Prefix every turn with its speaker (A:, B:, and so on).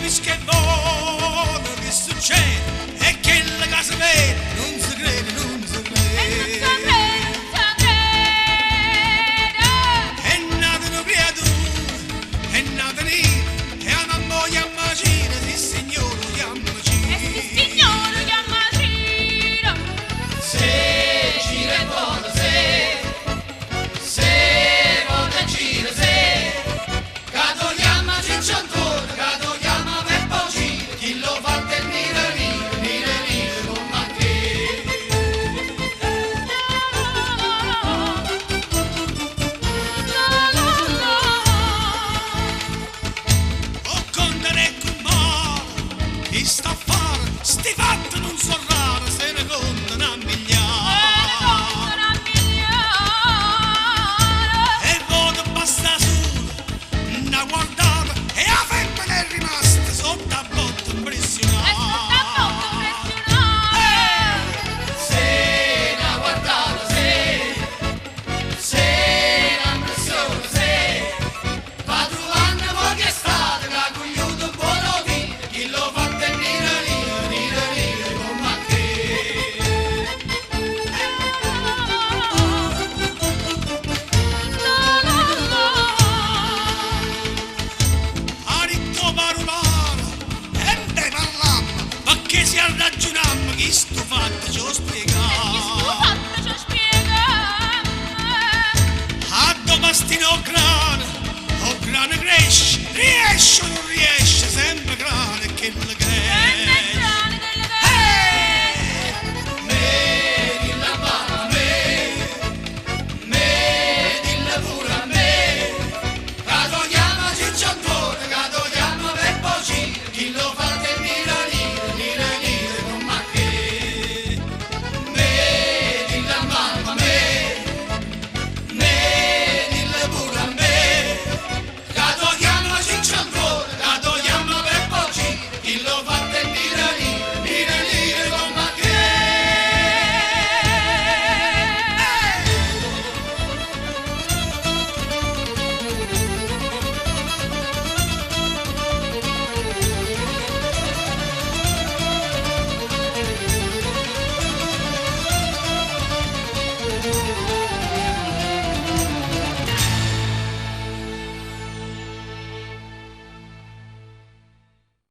A: capisci che vuole, che succede, e che la casa vede, non si crede, non si crede. È nata una creatura, è nata nera, e a mamma chiama Cina, sì signore chiama Cina.
B: Se gira e buono, se vuole gira, se cado chiama Cicciantone, cado chiama Peppo Cina, chi lo fa del nire con macché.
A: O condere con mare, chi sta a fare, sti fatti non so raro, se ne contano a migliaia. E voto basta solo, una guardata, e la femmina è rimasta sotto a botte impressionata.
B: Se la guardata, se la impressione, se va trovando voi che state, che ha cogliuto un buono vino, chi lo fa del nire con macché.
A: Ha detto parolare, e me parlammo, ma che si ragionammo, chi sto fatto ci ho spiegato. A domastino o grane cresce, riesce o non riesce, sempre grane che